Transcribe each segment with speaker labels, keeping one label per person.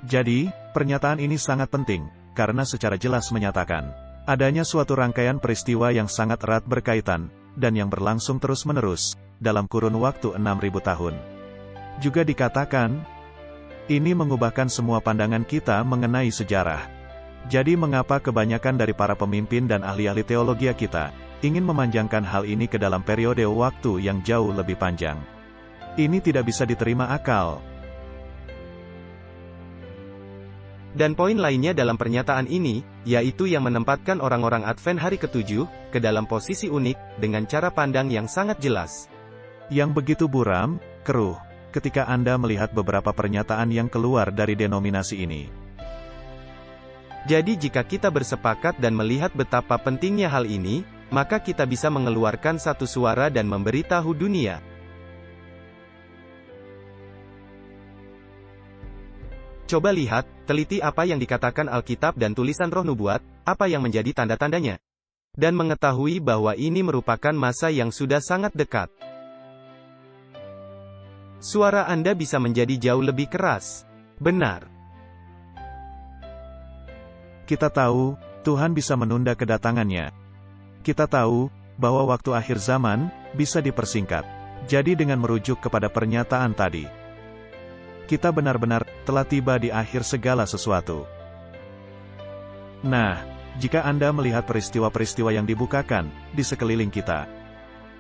Speaker 1: Jadi, pernyataan ini sangat penting, karena secara jelas menyatakan adanya suatu rangkaian peristiwa yang sangat erat berkaitan, dan yang berlangsung terus-menerus, dalam kurun waktu 6.000 tahun. Juga dikatakan, ini mengubahkan semua pandangan kita mengenai sejarah. Jadi mengapa kebanyakan dari para pemimpin dan ahli-ahli teologi kita ingin memanjangkan hal ini ke dalam periode waktu yang jauh lebih panjang? Ini tidak bisa diterima akal.
Speaker 2: Dan poin lainnya dalam pernyataan ini, yaitu yang menempatkan orang-orang Advent hari ke-7, ke dalam posisi unik, dengan cara pandang yang sangat jelas.
Speaker 1: Yang begitu buram, keruh, ketika Anda melihat beberapa pernyataan yang keluar dari denominasi ini.
Speaker 2: Jadi jika kita bersepakat dan melihat betapa pentingnya hal ini, maka kita bisa mengeluarkan satu suara dan memberitahu dunia. Coba lihat, teliti apa yang dikatakan Alkitab dan tulisan Roh Nubuat, apa yang menjadi tanda-tandanya. Dan mengetahui bahwa ini merupakan masa yang sudah sangat dekat. Suara Anda bisa menjadi jauh lebih keras. Benar.
Speaker 1: Kita tahu, Tuhan bisa menunda kedatangannya. Kita tahu, bahwa waktu akhir zaman, bisa dipersingkat. Jadi dengan merujuk kepada pernyataan tadi, kita benar-benar telah tiba di akhir segala sesuatu. Nah, jika Anda melihat peristiwa-peristiwa yang dibukakan di sekeliling kita,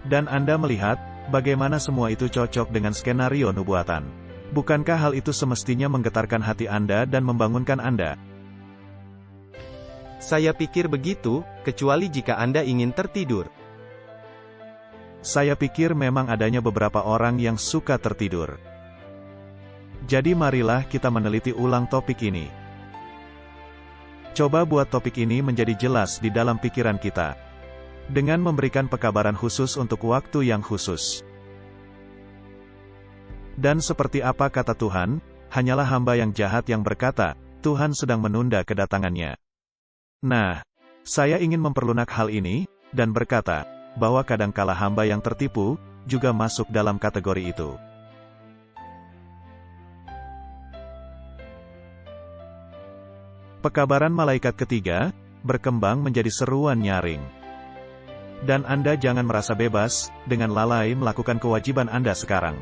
Speaker 1: dan Anda melihat bagaimana semua itu cocok dengan skenario nubuatan, bukankah hal itu semestinya menggetarkan hati Anda dan membangunkan Anda?
Speaker 2: Saya pikir begitu, kecuali jika Anda ingin tertidur.
Speaker 1: Saya pikir memang adanya beberapa orang yang suka tertidur. Jadi marilah kita meneliti ulang topik ini. Coba buat topik ini menjadi jelas di dalam pikiran kita, dengan memberikan pekabaran khusus untuk waktu yang khusus. Dan seperti apa kata Tuhan, hanyalah hamba yang jahat yang berkata, Tuhan sedang menunda kedatangannya. Nah, saya ingin memperlunak hal ini, dan berkata, bahwa kadangkala hamba yang tertipu, juga masuk dalam kategori itu. Pekabaran malaikat ketiga, berkembang menjadi seruan nyaring. Dan Anda jangan merasa bebas, dengan lalai melakukan kewajiban Anda sekarang.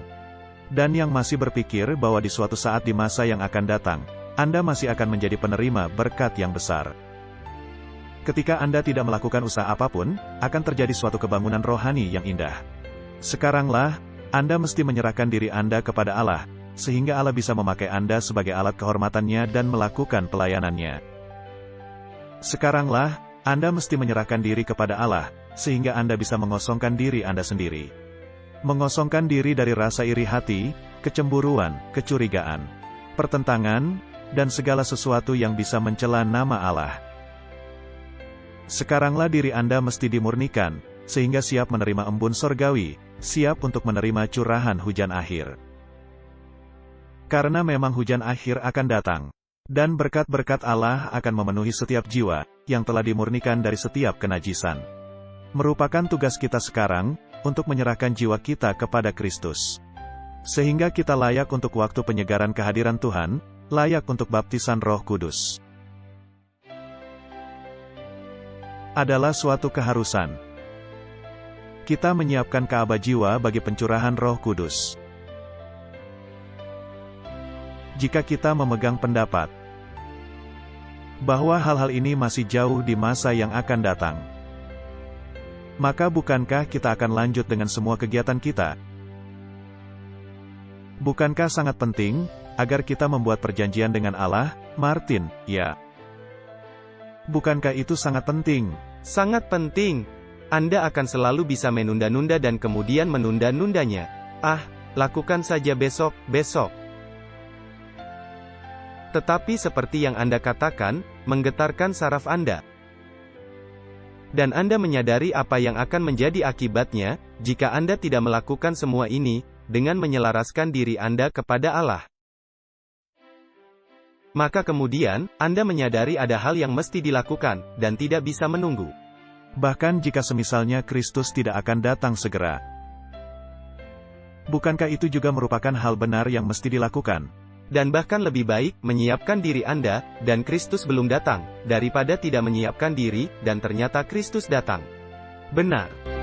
Speaker 1: Dan yang masih berpikir bahwa di suatu saat di masa yang akan datang, Anda masih akan menjadi penerima berkat yang besar. Ketika Anda tidak melakukan usaha apapun, akan terjadi suatu kebangunan rohani yang indah. Sekaranglah, Anda mesti menyerahkan diri Anda kepada Allah, sehingga Allah bisa memakai Anda sebagai alat kehormatannya dan melakukan pelayanannya. Sekaranglah, Anda mesti menyerahkan diri kepada Allah, sehingga Anda bisa mengosongkan diri Anda sendiri. Mengosongkan diri dari rasa iri hati, kecemburuan, kecurigaan, pertentangan, dan segala sesuatu yang bisa mencela nama Allah. Sekaranglah diri Anda mesti dimurnikan, sehingga siap menerima embun sorgawi, siap untuk menerima curahan hujan akhir. Karena memang hujan akhir akan datang, dan berkat-berkat Allah akan memenuhi setiap jiwa, yang telah dimurnikan dari setiap kenajisan. Merupakan tugas kita sekarang, untuk menyerahkan jiwa kita kepada Kristus. Sehingga kita layak untuk waktu penyegaran kehadiran Tuhan, layak untuk baptisan Roh Kudus. Adalah suatu keharusan. Kita menyiapkan Ka'bah jiwa bagi pencurahan Roh Kudus. Jika kita memegang pendapat bahwa hal-hal ini masih jauh di masa yang akan datang, maka bukankah kita akan lanjut dengan semua kegiatan kita? Bukankah sangat penting agar kita membuat perjanjian dengan Allah, Martin? Ya. Bukankah itu sangat penting?
Speaker 2: Sangat penting. Anda akan selalu bisa menunda-nunda dan kemudian menunda-nundanya. Lakukan saja besok. Tetapi seperti yang Anda katakan, menggetarkan saraf Anda. Dan Anda menyadari apa yang akan menjadi akibatnya, jika Anda tidak melakukan semua ini, dengan menyelaraskan diri Anda kepada Allah. Maka kemudian, Anda menyadari ada hal yang mesti dilakukan, dan tidak bisa menunggu.
Speaker 1: Bahkan jika semisalnya Kristus tidak akan datang segera. Bukankah itu juga merupakan hal benar yang mesti dilakukan?
Speaker 2: Dan bahkan lebih baik, menyiapkan diri Anda, dan Kristus belum datang, daripada tidak menyiapkan diri, dan ternyata Kristus datang. Benar.